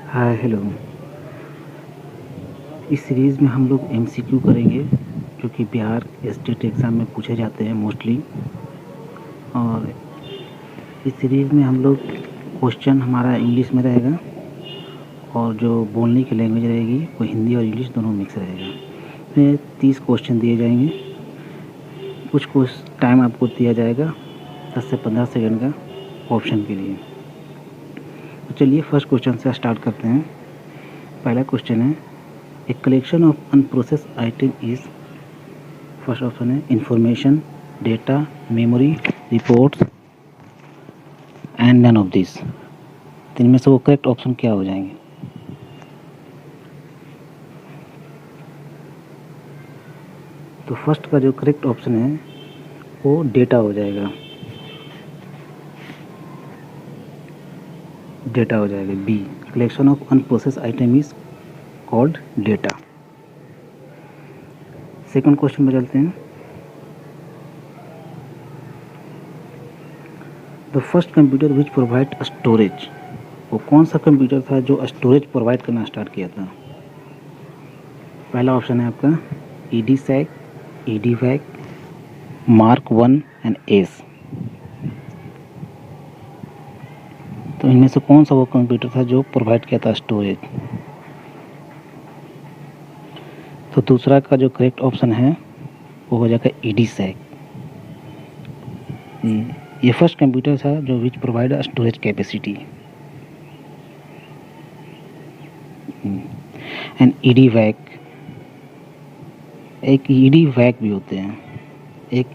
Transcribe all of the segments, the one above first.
Hi hello. इस series में हम लोग एमसीक्यू करेंगे जो कि बिहार स्टेट एग्ज़ाम में पूछे जाते हैं मोस्टली। और इस सीरीज़ में हम लोग क्वेश्चन हमारा इंग्लिश में रहेगा और जो बोलने की लैंग्वेज रहेगी वो हिंदी और इंग्लिश दोनों मिक्स रहेगा। इसमें 30 क्वेश्चन दिए जाएंगे। कुछ टाइम आपको दिया जाएगा 10 से 15 सेकंड का ऑप्शन के लिए। तो चलिए फर्स्ट क्वेश्चन से स्टार्ट करते हैं। पहला क्वेश्चन है, a collection of unprocessed item is, first option है information, data, memory, reports and none of this. तो इनमें से वो करेक्ट ऑप्शन क्या हो जाएंगे? तो फर्स्ट का जो करेक्ट ऑप्शन है वो डेटा हो जाएगा। डेटा हो जाएगा B, collection of unprocessed item is called data. Second question में चलते हैं। The first computer which provide storage, वो कौन सा कंप्यूटर था जो स्टोरेज प्रोवाइड करना स्टार्ट किया था? पहला ऑप्शन है आपका EDSAC, EDVAC, mark 1 and S. तो इनमें से कौन सा वो कंप्यूटर था जो प्रोवाइड किया था स्टोरेज? तो दूसरा का जो करेक्ट ऑप्शन है वो हो जाएगा ईडी सैक। ये फर्स्ट कंप्यूटर था जो which provide storage capacity. And EDVAC, एक ईडी वैक भी होते हैं, एक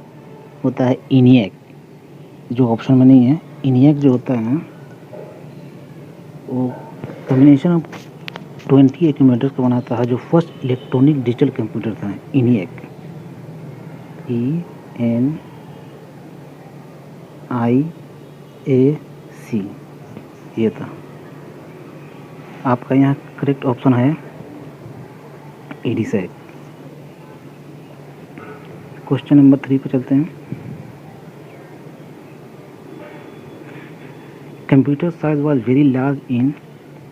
होता है इनियक जो ऑप्शन में नहीं है। इनियक जो होता है वो कॉम्बिनेशन ऑफ 20 एक्यूमुलेटर का बनाता है, जो फर्स्ट इलेक्ट्रॉनिक डिजिटल कंप्यूटर था इनियक, ENIAC ये था। आपका यहाँ करेक्ट ऑप्शन है ईडी सैक। क्वेश्चन नंबर 3 पे चलते हैं। Computer size was very large in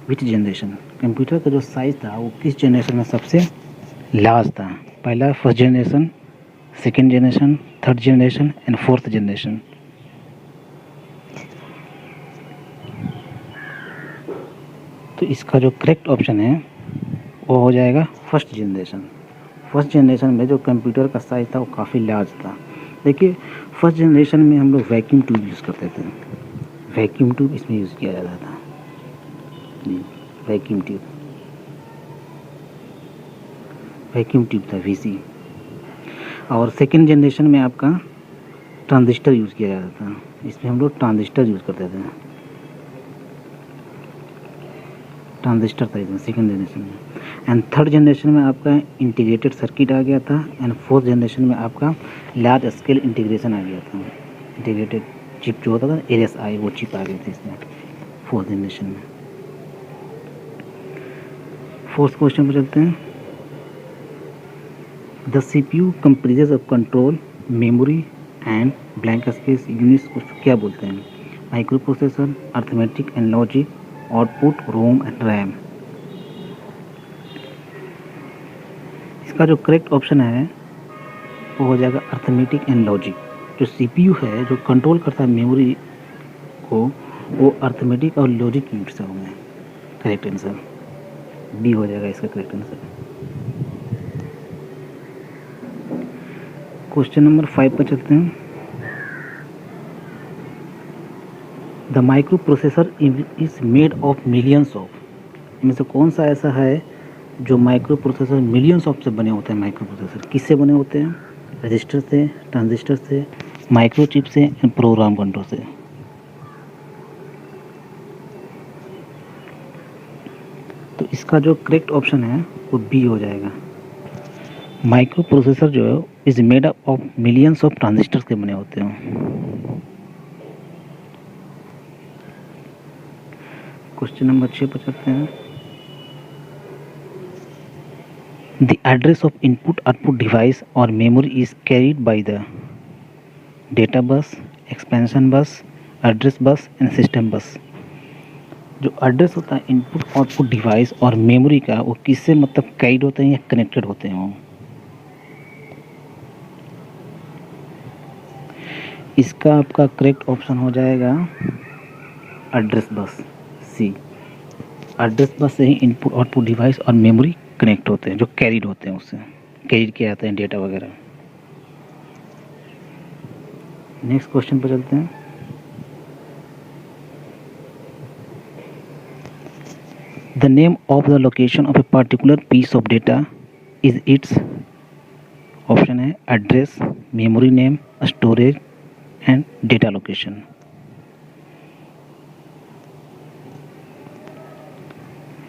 which generation, computer का जो साइज था वो किस जनरेशन में सबसे लार्ज था? पहला first generation, second generation, third generation and fourth generation. तो इसका जो करेक्ट ऑप्शन है वो हो जाएगा फर्स्ट जनरेशन। फर्स्ट जनरेशन में जो कंप्यूटर का साइज था वो काफ़ी लार्ज था। देखिए फर्स्ट जनरेशन में हम लोग वैक्यूम ट्यूब यूज़ करते थे, वैक्यूम ट्यूब इसमें यूज़ किया जाता था जी, वैक्यूम ट्यूब था वीसी। और सेकेंड जनरेशन में आपका ट्रांजिस्टर यूज़ किया जाता था, इसमें हम लोग ट्रांजिस्टर यूज़ करते थे, ट्रांजिस्टर था इसमें सेकेंड जनरेशन में। एंड थर्ड जनरेशन में आपका इंटीग्रेटेड सर्किट आ गया था। एंड फोर्थ जनरेशन में आपका लार्ज स्केल इंटीग्रेशन आ गया था, इंटीग्रेटेड चिप जो होता था LSI वो चिप आ गई थी इसमें फोर्थ जनरेशन में। फोर्थ क्वेश्चन पर चलते हैं। The CPU compressors of control, memory and blank space units को क्या बोलते हैं? Microprocessor, arithmetic and logic, output, ROM and RAM. इसका जो करेक्ट ऑप्शन है वो हो जाएगा अर्थमेटिक एंड लॉजिक। जो CPU है जो कंट्रोल करता है मेमोरी को वो अर्थमेटिक और लॉजिक यूनिट से होंगे। करेक्ट आंसर बी हो जाएगा इसका करेक्ट आंसर। क्वेश्चन नंबर 5 पर चलते हैं। The micro processor is made of millions of, इनमें से कौन सा ऐसा है जो माइक्रो प्रोसेसर मिलियंस ऑफ से बने होते हैं? माइक्रो प्रोसेसर किससे बने होते हैं? रजिस्टर से, ट्रांजिस्टर से, माइक्रोचिप से एंड प्रोग्राम कंट्रोल से। तो इसका जो करेक्ट ऑप्शन है वो बी हो जाएगा। माइक्रो प्रोसेसर जो है is made up of millions of transistors के बने होते हैं। क्वेश्चन नंबर 6 पर चलते हैं। The address of input output device और memory is carried by the data bus, expansion bus, address bus and system bus. जो एड्रेस होता है इनपुट आउटपुट डिवाइस और मेमोरी का, वो किससे मतलब कैरिड होते हैं या कनेक्टेड होते हैं वो। इसका आपका करेक्ट ऑप्शन हो जाएगा एड्रेस बस, सी। एड्रेस बस से ही इनपुट आउटपुट डिवाइस और मेमोरी कनेक्ट होते हैं, जो कैरिड होते हैं, उससे कैरिड किए जाते हैं डेटा वगैरह। नेक्स्ट क्वेश्चन पर चलते हैं। The name of the location of a particular piece of data is its option है address, memory name, storage and data location.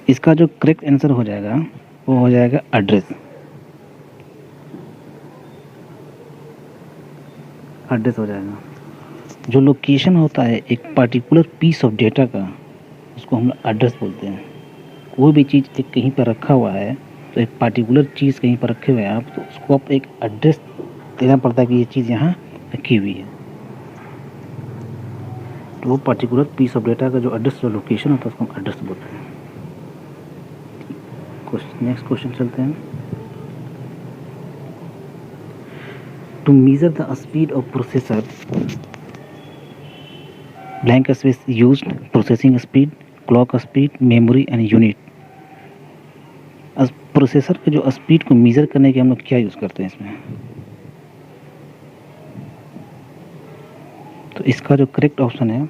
इसका जो करेक्ट आंसर हो जाएगा वो हो जाएगा एड्रेस। एड्रेस हो जाएगा। जो लोकेशन होता है एक पर्टिकुलर पीस ऑफ डेटा का, उसको हम एड्रेस बोलते हैं। कोई भी चीज़ एक कहीं पर रखा हुआ है, तो एक पर्टिकुलर चीज़ कहीं पर रखे हुए हैं आप, तो उसको आप एक एड्रेस देना पड़ता है कि ये चीज़ यहाँ रखी हुई है। तो वो पर्टिकुलर पीस ऑफ डेटा का जो एड्रेस, जो लोकेशन होता है, उसको हम एड्रेस बोलते हैं। नेक्स्ट क्वेश्चन चलते हैं। To measure the speed of processor, blank space used, processing speed, clock speed, memory and unit. Processor के जो स्पीड को मेजर करने के हम लोग क्या यूज़ करते हैं इसमें, तो इसका जो करेक्ट ऑप्शन है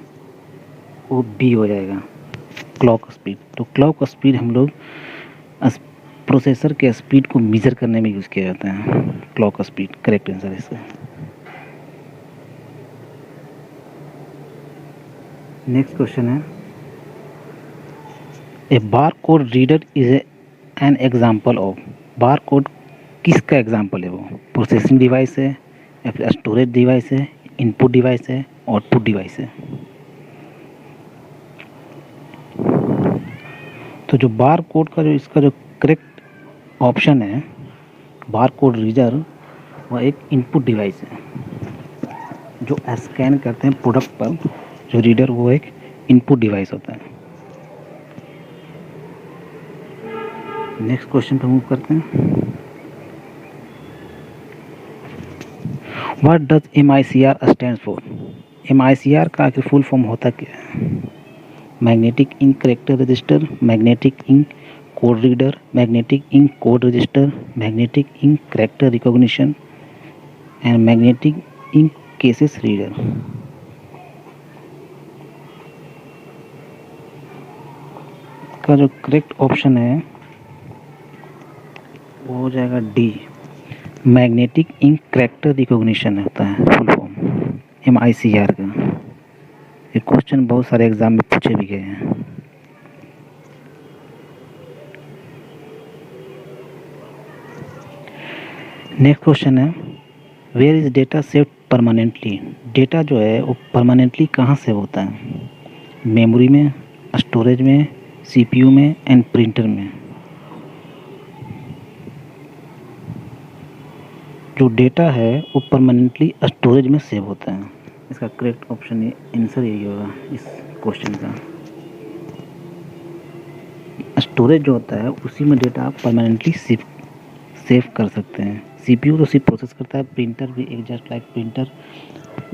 वो बी हो जाएगा, क्लॉक स्पीड। तो क्लॉक स्पीड हम लोग प्रोसेसर के स्पीड को मेजर करने में यूज़ किया जाता है, क्लॉक स्पीड करेक्ट आंसर है इसका। नेक्स्ट क्वेश्चन है, a bar code reader is an example of. Bar code किसका एग्जाम्पल है वो, प्रोसेसिंग डिवाइस है या फिर स्टोरेज डिवाइस है, इनपुट डिवाइस है, आउटपुट डिवाइस है। तो जो बार कोड का जो इसका जो करेक्ट ऑप्शन है, बार कोड रीडर, वह एक इनपुट डिवाइस है जो स्कैन करते हैं प्रोडक्ट पर। जो रीडर वो एक इनपुट डिवाइस होता है। नेक्स्ट क्वेश्चन पे मूव करते हैं। What does MICR stand for. MICR का आखिर फुल फॉर्म होता क्या है, magnetic ink character register, magnetic ink code reader, magnetic ink code register, magnetic ink character recognition and magnetic ink cases reader. का जो करेक्ट ऑप्शन है वो हो जाएगा D, magnetic ink character recognition होता है फुल फॉर्म MICR का। ये क्वेश्चन बहुत सारे एग्जाम में पूछे भी गए हैं। नेक्स्ट क्वेश्चन है, where is data save permanently. Data जो है वो परमानेंटली कहाँ सेव होता है, मेमोरी में, स्टोरेज में, CPU में एंड प्रिंटर में। जो डेटा है वो परमानेंटली स्टोरेज में सेव होता है। इसका करेक्ट ऑप्शन ये आंसर यही होगा इस क्वेश्चन का। स्टोरेज जो होता है उसी में डेटा आप परमानेंटली सेव कर सकते हैं। CPU तो सिर्फ प्रोसेस करता है, प्रिंटर भी एक जस्ट लाइक प्रिंटर,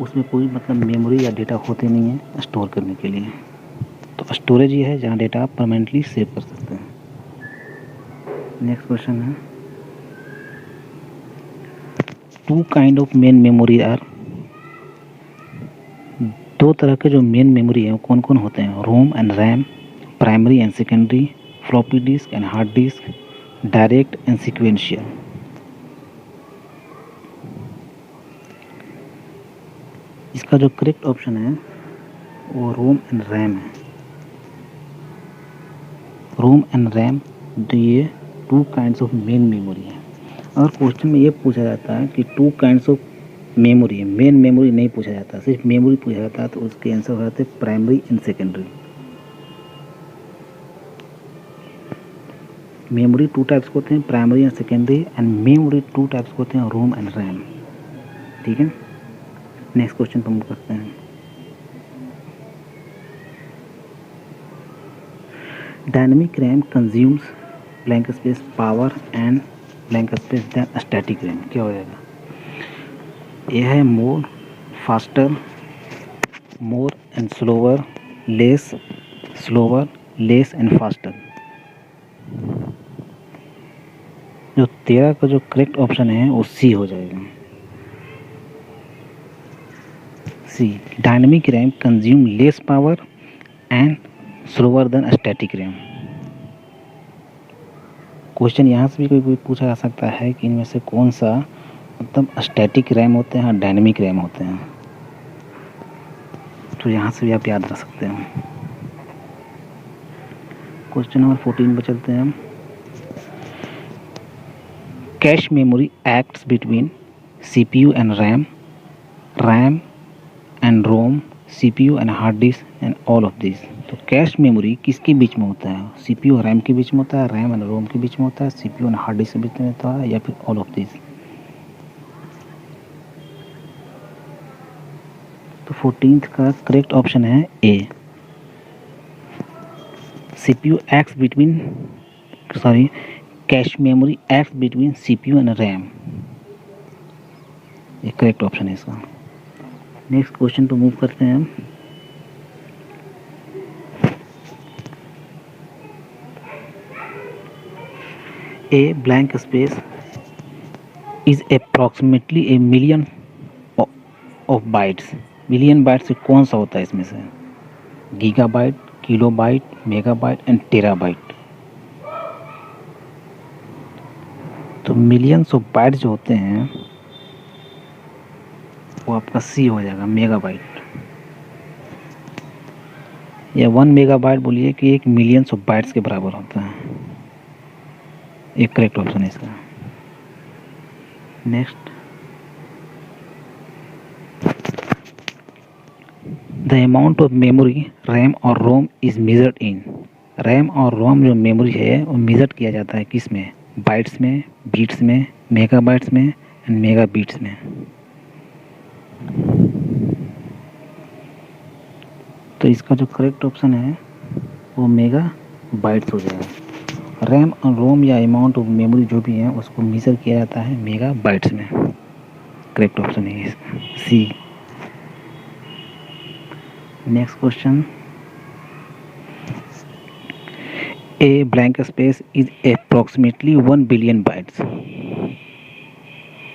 उसमें कोई मतलब मेमोरी या डेटा होते नहीं है स्टोर करने के लिए। तो स्टोरेज ये है जहाँ डेटा आप परमानेंटली सेव कर सकते हैं। नेक्स्ट क्वेश्चन है, two kind of main memory are. दो तरह के जो मेन मेमोरी है वो कौन कौन होते हैं, ROM and RAM, primary and secondary, floppy disk and hard disk, direct and sequential. इसका जो करेक्ट ऑप्शन है वो रोम एंड रैम है। रोम एंड रैम तो ये two kinds of main memory है। और क्वेश्चन में ये पूछा जाता है कि टू काइंड्स ऑफ मेमोरी है, मेन मेमोरी नहीं पूछा जाता, सिर्फ मेमोरी पूछा जाता है, तो उसके आंसर हो जाते हैं primary and secondary. Memory two types के होते हैं, primary and secondary, and memory two types के होते हैं, रोम एंड रैम। ठीक है, नेक्स्ट क्वेश्चन पर मूव करते हैं। Dynamic RAM consumes blank space power and blank space than static RAM. क्या हो जाएगा? यह है more faster, more and slower, less slower, less and faster. जो 13 का जो करेक्ट ऑप्शन है वो सी हो जाएगा। C, dynamic RAM consume less power and slower than static RAM. Question यहाँ से भी कोई पूछा जा सकता है कि इनमें से कौन सा मतलब स्टैटिक रैम होते हैं और डायनेमिक रैम होते हैं, तो यहाँ से भी आप याद रख सकते हैं। क्वेश्चन नंबर 14 पर चलते हैं हम। Cache memory acts between CPU and RAM, RAM and ROM, CPU and hard disk and all of this. तो कैश मेमोरी किसके बीच में होता है? CPU और रैम के बीच में होता है, रैम एंड रोम के बीच में होता है, CPU एंड हार्ड डिस्क के बीच में होता है, या फिर ऑल ऑफ दिस। तो 14th का करेक्ट ऑप्शन है ए। CPU acts between, sorry, cash memory acts between CPU and RAM. ये करेक्ट ऑप्शन है इसका। नेक्स्ट क्वेश्चन पे मूव करते हैं हम। A blank space is approximately a million of bytes। Million byte से कौन सा होता है इसमें से? Gigabyte, kilobyte, megabyte and terabyte. तो मिलियंस ऑफ बाइट जो होते हैं वो आपका सी हो जाएगा, मेगाबाइट। या 1 मेगाबाइट बोलिए कि 1 मिलियंस ऑफ बाइट्स के बराबर होता है। एक करेक्ट ऑप्शन है इसका। Next, the amount of memory RAM और रोम इज मेजर्ड इन। रैम और रोम जो मेमोरी है वो मेजर किया जाता है किस में? बाइट्स में, बीट्स में, मेगाबाइट्स में एंड मेगा बीट्स में। तो इसका जो करेक्ट ऑप्शन है वो मेगा बाइट्स हो जाएगा। रैम और रोम या अमाउंट ऑफ मेमोरी जो भी है उसको मेजर किया जाता है मेगा बाइट्स में। करेक्ट ऑप्शन है इसका C. Next question, a blank space is approximately 1 billion bytes.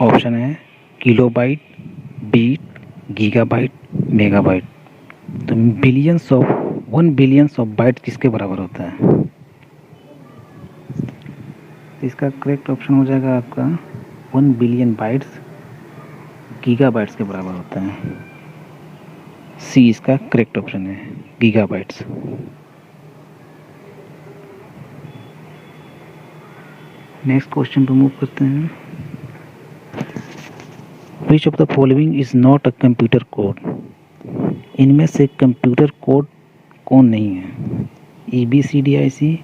Option है किलोबाइट, बीट, गीगाबाइट, मेगाबाइट। तो billions of 1 billions of byte किसके बराबर होता है? इसका करेक्ट ऑप्शन हो जाएगा आपका 1 बिलियन बाइट्स गीगाबाइट्स के बराबर होता है। सी इसका करेक्ट ऑप्शन है, गीगाबाइट्स। नेक्स्ट क्वेश्चन पे मूव करते हैं। Which of the following is not a computer code. इनमें से कंप्यूटर कोड कौन नहीं है? EBCDIC,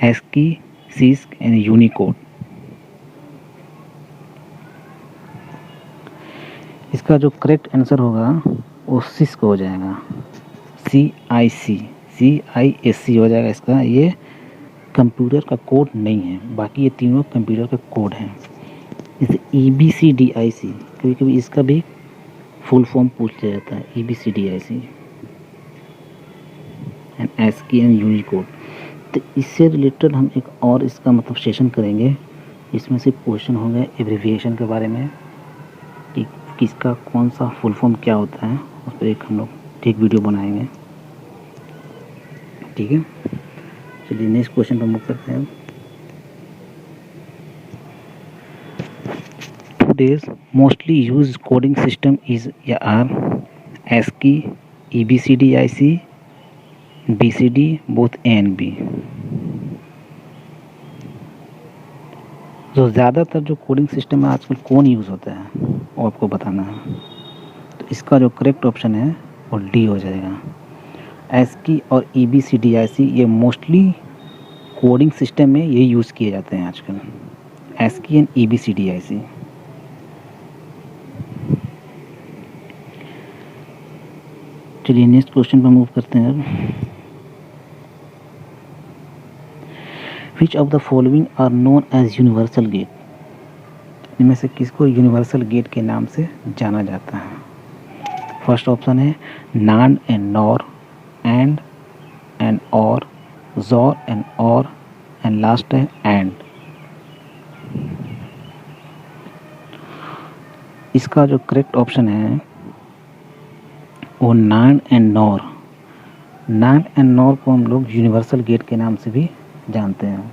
ASCII, CISC and Unicode. इसका जो करेक्ट आंसर होगा वो CISC हो जाएगा, CISC हो जाएगा इसका। ये कंप्यूटर का कोड नहीं है, बाकी ये तीनों कंप्यूटर का कोड हैं। जैसे EBCDIC, कभी कभी इसका भी फुल फॉर्म पूछ लिया जाता है, EBCDIC and ASCII and Unicode. तो इससे रिलेटेड हम एक और इसका मतलब सेशन करेंगे, इसमें से क्वेश्चन होंगे एब्रिविएशन के बारे में कि किसका कौन सा फुल फॉर्म क्या होता है, उस पर एक हम लोग एक वीडियो बनाएंगे। ठीक है, चलिए नेक्स्ट क्वेश्चन पर मूव करते हैं। Today's mostly used coding system is या are ASCII, EBCDIC, BCD, both A and B। जो ज़्यादातर जो कोडिंग सिस्टम है आजकल कौन यूज़ होता है वो आपको बताना है। तो इसका जो करेक्ट ऑप्शन है वो डी हो जाएगा। ASCII और EBCDIC ये मोस्टली कोडिंग सिस्टम में ये यूज़ किए जाते हैं आजकल, ASCII एंड EBCDIC। चलिए नेक्स्ट क्वेश्चन पर मूव करते हैं। Which of the following are known as universal gate, इनमें से किसको यूनिवर्सल गेट के नाम से जाना जाता है? फर्स्ट ऑप्शन है नान एंड नॉर, एंड और, जोर एंड और, एंड लास्ट है एंड। इसका जो करेक्ट ऑप्शन है वो NAND and NOR. NAND and NOR को हम लोग यूनिवर्सल गेट के नाम से भी जानते हैं।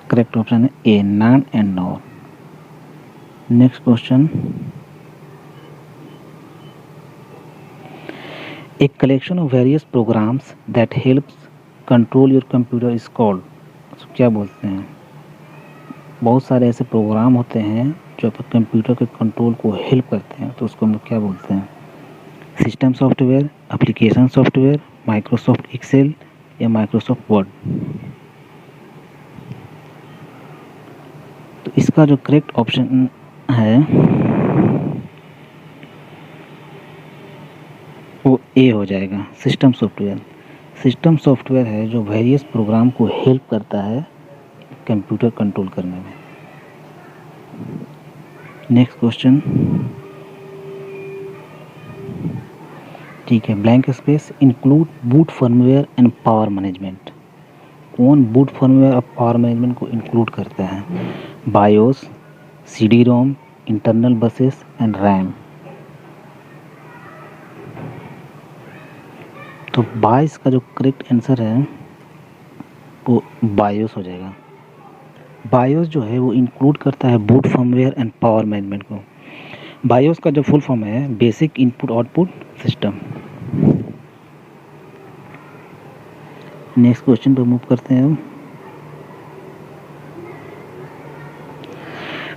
करेक्ट ऑप्शन है A, NAND and NOR. Next question, a collection of various programs that helps control your computer is called, क्या बोलते हैं? बहुत सारे ऐसे प्रोग्राम होते हैं जो आपके कंप्यूटर के कंट्रोल को हेल्प करते हैं, तो उसको हम लोग क्या बोलते हैं? System software, application software, Microsoft Excel या माइक्रोसॉफ्ट वर्ड। तो इसका जो करेक्ट ऑप्शन है वो ए हो जाएगा, सिस्टम सॉफ्टवेयर। सिस्टम सॉफ्टवेयर है जो वेरियस प्रोग्राम को हेल्प करता है कंप्यूटर कंट्रोल करने में। नेक्स्ट क्वेश्चन, ठीक है, blank space, include boot firmware and power management. कौन बूट फर्मवेयर और पावर मैनेजमेंट को इंक्लूड करता है? BIOS, CD ROM, internal buses and RAM. तो 22 का जो करेक्ट आंसर है वो बायोस हो जाएगा। बायोस जो है वो इंक्लूड करता है boot firmware and power management को। बायोस का जो फुल फॉर्म है basic input output system. Next question पे मूव करते हैं हम।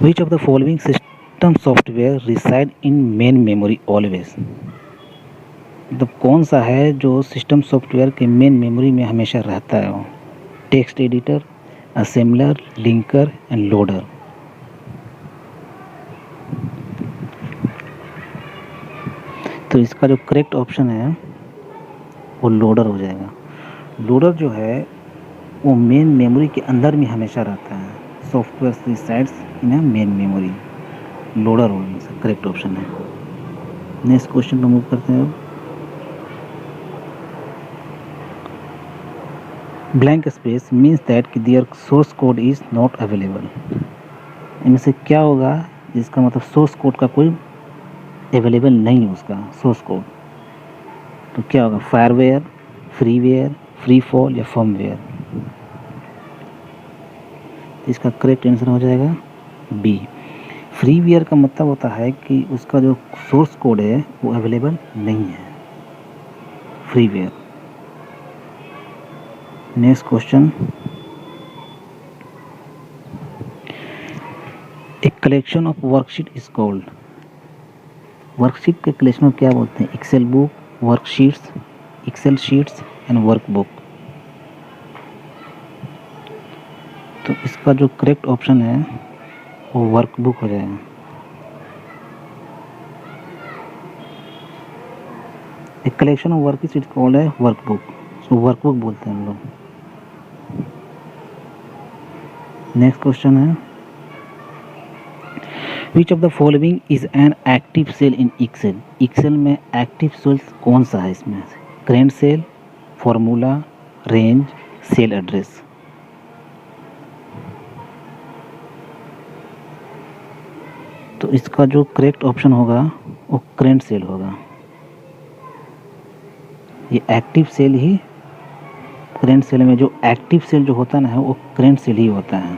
Which of the following system software reside in main memory always, मतलब कौन सा है जो सिस्टम सॉफ्टवेयर के मेन मेमोरी में हमेशा रहता है? वो text editor, assembler, linker and loader. तो इसका जो करेक्ट ऑप्शन है वो लोडर हो जाएगा। लोडर जो है वो मेन मेमोरी के अंदर में हमेशा रहता है। Software resides in main memory, loader होगा इसका करेक्ट ऑप्शन है। नेक्स्ट क्वेश्चन पर मूव करते हैं। Blank space means that there source code is not available, इनमें से क्या होगा जिसका मतलब सोर्स कोड का कोई अवेलेबल नहीं है उसका सोर्स कोड? तो क्या होगा? फायरवेयर, फ्रीवेयर, फ्री फॉल या फर्मवेयर। इसका करेक्ट आंसर हो जाएगा बी। फ्रीवेयर का मतलब होता है कि उसका जो सोर्स कोड है वो अवेलेबल नहीं है, freeware. Next question, a collection of worksheet is called, worksheet के कलेक्शन को क्या बोलते हैं? Excel book, worksheets, Excel sheets and workbook. तो इसका जो करेक्ट ऑप्शन है वो वर्कबुक हो जाएगा। एक कलेक्शन ऑफ वर्कशीट कॉल्ड है वर्कबुक, उसको वर्कबुक बोलते हैं हम लोग। नेक्स्ट क्वेश्चन है, which of the following is an active cell in Excel. Excel में एक्टिव सेल कौन सा है इसमें से? Current cell, formula, range, cell address. तो इसका जो करेक्ट ऑप्शन होगा वो करेंट सेल होगा। ये एक्टिव सेल ही, करेंट सेल में जो एक्टिव सेल जो होता है ना वो करेंट सेल ही होता है।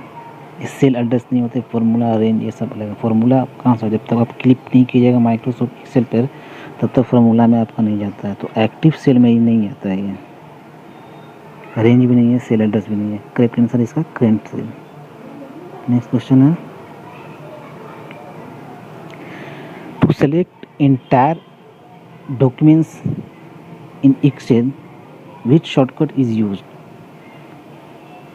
ये सेल एड्रेस नहीं होते, फार्मूला, रेंज ये सब अलग है। फार्मूला कहाँ से? जब तक आप क्लिक नहीं कीजिएगा माइक्रोसॉफ्ट एक्सेल पर तब तक फार्मूला में आपका नहीं जाता है। तो एक्टिव सेल में ही नहीं आता है ये, रेंज भी नहीं है, सेल एड्रेस भी नहीं है। करेक्ट आंसर इसका करेंट सेल। नेक्स्ट क्वेश्चन है, to select entire documents in Excel which shortcut is used.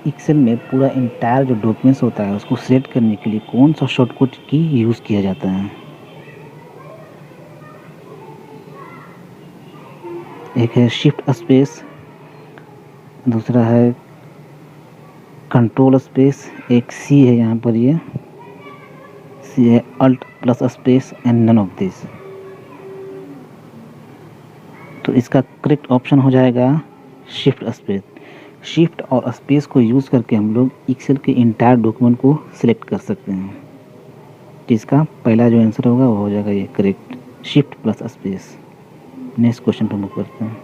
Excel में पूरा एंटायर जो डॉक्यूमेंट्स होता है उसको सिलेक्ट करने के लिए कौन सा शॉर्टकट की यूज़ किया जाता है? एक है शिफ्ट स्पेस, दूसरा है कंट्रोल स्पेस, एक सी है यहाँ पर, ये सी है alt plus space and none of this. तो इसका करेक्ट ऑप्शन हो जाएगा शिफ्ट स्पेस। शिफ्ट और स्पेस को यूज़ करके हम लोग एक्सेल के इंटायर डॉक्यूमेंट को सिलेक्ट कर सकते हैं। इसका पहला जो आंसर होगा वो हो जाएगा ये correct, shift plus space. Next question पर मूव करते हैं।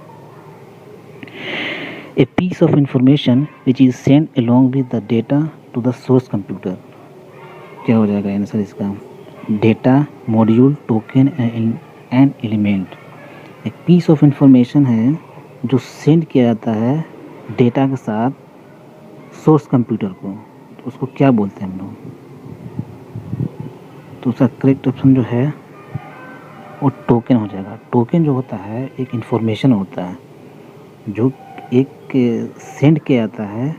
A piece of information which is send along with the data to the source computer. क्या हो जाएगा आंसर इसका? Data, module, token and element. एक पीस ऑफ इंफॉर्मेशन है जो सेंड किया जाता है डेटा के साथ सोर्स कंप्यूटर को, तो उसको क्या बोलते हैं हम लोग? तो उसका करेक्ट ऑप्शन जो है वो टोकन हो जाएगा। टोकन जो होता है एक इंफॉर्मेशन होता है जो एक सेंड किया जाता है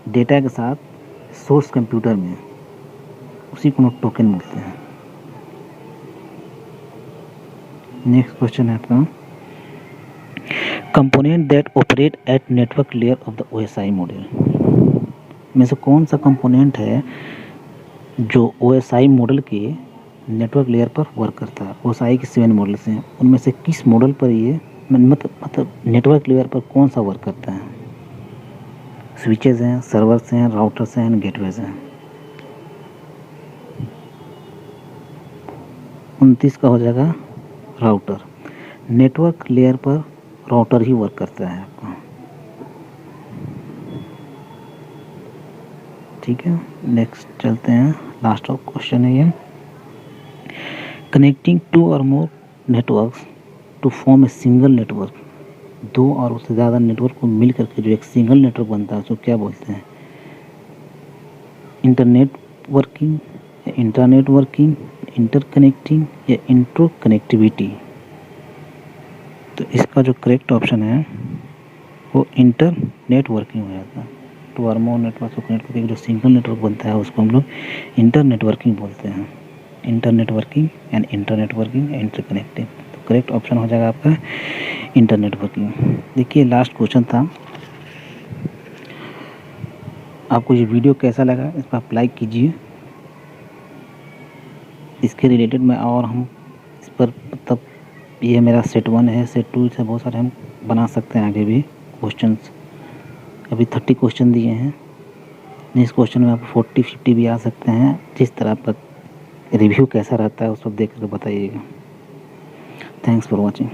डेटा के साथ सोर्स कंप्यूटर में, उसी को हम टोकन बोलते हैं। नेक्स्ट क्वेश्चन है आपका, component that operate at network layer of the OSI model में से कौन सा कंपोनेंट है जो OSI मॉडल के नेटवर्क लेयर पर वर्क करता है? OSI के 7 मॉडल्स हैं, उनमें से किस मॉडल पर ये मतलब नेटवर्क लेयर पर कौन सा वर्क करता है? स्विचेस हैं, सर्वर्स हैं, राउटर्स हैं, गेटवेज हैं। 29 का हो जाएगा राउटर। नेटवर्क लेयर पर राउटर ही वर्क करता है आपका। ठीक है, नेक्स्ट चलते हैं। लास्ट ऑफ क्वेश्चन है ये, connecting 2 or more networks to form a single network. 2 और उससे ज़्यादा नेटवर्क को मिल करके जो एक सिंगल नेटवर्क बनता है उसको क्या बोलते हैं? इंटरनेट वर्किंग या इंटरनेट वर्किंग, इंटरकनेक्टिंग या इंट्रो कनेक्टिविटी। तो इसका जो करेक्ट ऑप्शन है वो इंटरनेट वर्किंग हो जाता है। 2 और मोर नेटवर्क को कनेक्ट करके जो सिंगल नेटवर्क बनता है उसको हम लोग इंटरनेट वर्किंग बोलते हैं। Internet working and internet working, interconnecting. तो करेक्ट ऑप्शन हो जाएगा आपका इंटरनेट वर्किंग। देखिए लास्ट क्वेश्चन था, आपको ये वीडियो कैसा लगा इस पर आप लाइक कीजिए। इसके रिलेटेड में और हम इस पर मतलब ये मेरा सेट 1 है, सेट 2 से बहुत सारे हम बना सकते हैं आगे भी क्वेश्चंस। अभी 30 क्वेश्चन दिए हैं, नेक्स्ट क्वेश्चन में आप 40-50 भी आ सकते हैं। जिस तरह आपका रिव्यू कैसा रहता है उस पर देख कर बताइएगा। Thanks for watching.